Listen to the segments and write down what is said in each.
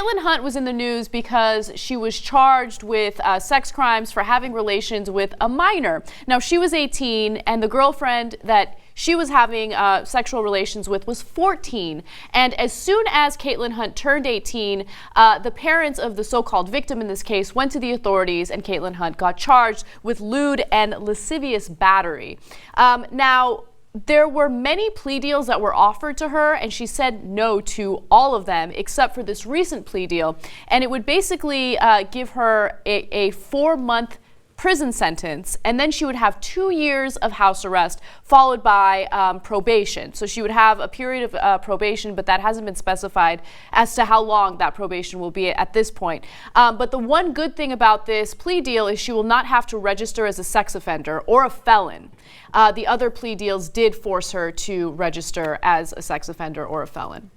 Kaitlyn Hunt was in the news because she was charged with sex crimes for having relations with a minor. Now, she was 18, and the girlfriend that she was having sexual relations with was 14. And as soon as Kaitlyn Hunt turned 18, the parents of the so-called victim in this case went to the authorities, and Kaitlyn Hunt got charged with lewd and lascivious battery. Now, there were many plea deals that were offered to her, and she said no to all of them except for this recent plea deal. And it would basically give her a 4-month prison sentence, and then she would have 2 years of house arrest followed by probation. So she would have a period of probation, but that hasn't been specified as to how long that probation will be at this point. But the one good thing about this plea deal is she will not have to register as a sex offender or a felon. The other plea deals did force her to register as a sex offender or a felon.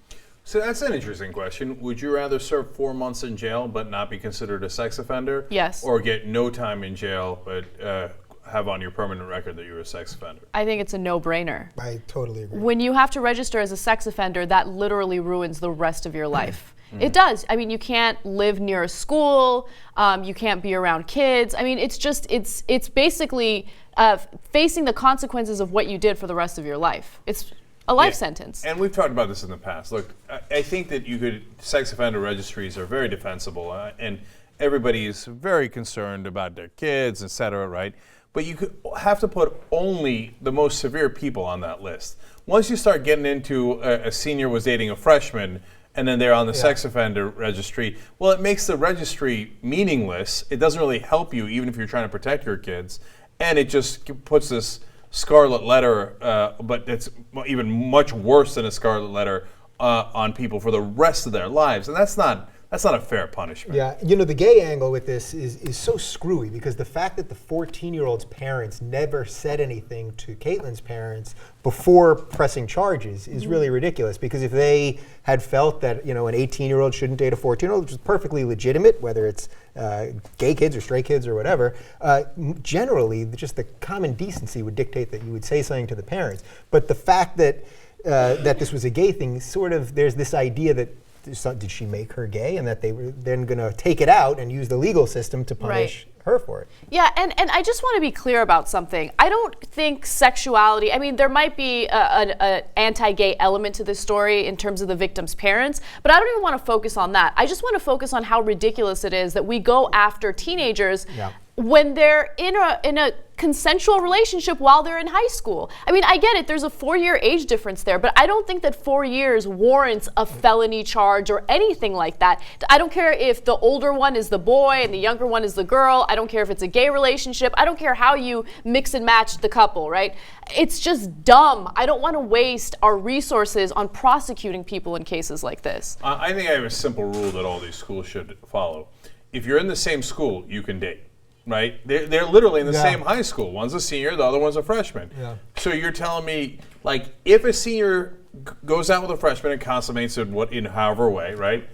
So that's an interesting question. Would you rather serve 4 months in jail but not be considered a sex offender? Yes. Or get no time in jail but have on your permanent record that you're a sex offender? I think it's a no-brainer. I totally agree. When you have to register as a sex offender, that literally ruins the rest of your life. It does. I mean, you can't live near a school. You can't be around kids. I mean, it's basically facing the consequences of what you did for the rest of your life. It's a life sentence. And we've talked about this in the past. Look, I think that sex offender registries are very defensible, and everybody's very concerned about their kids, et cetera, right? But you have to put only the most severe people on that list. Once you start getting into a senior was dating a freshman, and then they're on the sex offender registry, well, it makes the registry meaningless. It doesn't really help you, even if you're trying to protect your kids. And it just puts this scarlet letter, but it's even much worse than a scarlet letter on people for the rest of their lives. And that's not a fair punishment. Yeah, you know, the gay angle with this is so screwy, because the fact that the 14-year-old's parents never said anything to Kaitlyn's parents before pressing charges is really ridiculous. Because if they had felt that, you know, an 18-year-old shouldn't date a 14-year-old, which is perfectly legitimate, whether it's gay kids or straight kids or whatever, generally just the common decency would dictate that you would say something to the parents. But the fact that that this was a gay thing, sort of, there's this idea that did she make her gay, and that they were then going to take it out and use the legal system to punish her for it. Yeah, and I just want to be clear about something. I don't think sexuality, I mean, there might be an anti-gay element to this story in terms of the victim's parents, but I don't even want to focus on that. I just want to focus on how ridiculous it is that we go after teenagers when they're in a consensual relationship while they're in high school. I mean, I get it, there's a 4-year age difference there, but I don't think that 4 years warrants a felony charge or anything like that. I don't care if the older one is the boy and the younger one is the girl. I don't care if it's a gay relationship. I don't care how you mix and match the couple, right? It's just dumb. I don't want to waste our resources on prosecuting people in cases like this. I think I have a simple rule that all these schools should follow. If you're in the same school, you can date. Right? They're literally in the same high school. One's a senior, the other one's a freshman. Yeah. So you're telling me, like, if a senior goes out with a freshman and consummates it in however way, right?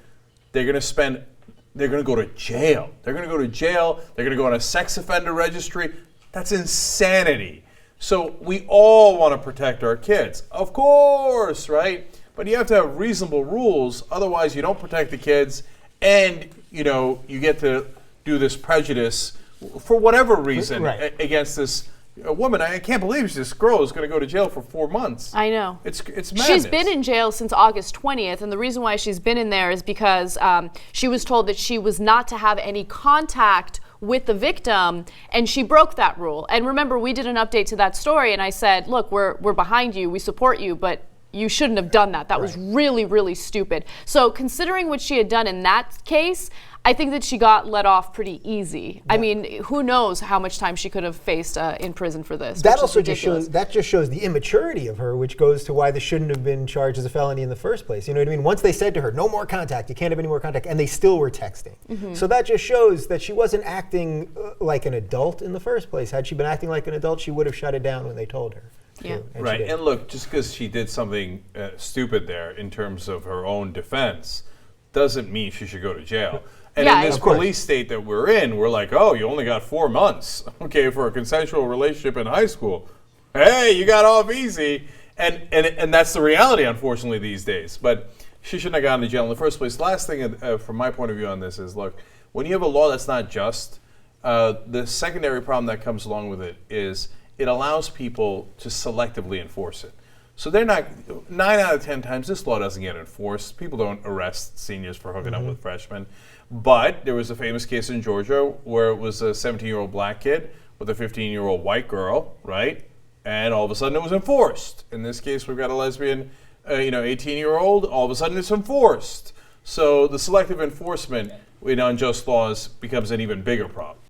They're going to go to jail. They're going to go to jail. They're going to go on a sex offender registry. That's insanity. So we all want to protect our kids, of course, right? But you have to have reasonable rules. Otherwise, you don't protect the kids, and you get to do this prejudice for whatever reason against this woman. I can't believe this girl is going to go to jail for 4 months. I know. It's madness. She's been in jail since August 20th, and the reason why she's been in there is because she was told that she was not to have any contact with the victim, and she broke that rule. And remember, we did an update to that story, and I said, look, we're behind you, we support you, but you shouldn't have done that. That was really, really stupid. So considering what she had done in that case, I think that she got let off pretty easy. Yeah. I mean, who knows how much time she could have faced in prison for this. That also just shows the immaturity of her, which goes to why this shouldn't have been charged as a felony in the first place. You know what I mean? Once they said to her, no more contact, you can't have any more contact, and they still were texting. So that just shows that she wasn't acting like an adult in the first place. Had she been acting like an adult, she would have shut it down when they told her. Yeah. Right, and look, just because she did something stupid there in terms of her own defense doesn't mean she should go to jail. And in this police state that we're in, we're like, oh, you only got 4 months, okay, for a consensual relationship in high school. Hey, you got off easy. And that's the reality, unfortunately, these days. But she shouldn't have gone to jail in the first place. Last thing, from my point of view on this is, look, when you have a law that's not just, the secondary problem that comes along with it is it allows people to selectively enforce it. So they're not, 9 out of 10 times this law doesn't get enforced. People don't arrest seniors for hooking up with freshmen. But there was a famous case in Georgia where it was a 17-year-old black kid with a 15-year-old white girl, right? And all of a sudden it was enforced. In this case, we've got a lesbian, 18-year-old, all of a sudden it's enforced. So the selective enforcement in unjust laws becomes an even bigger problem.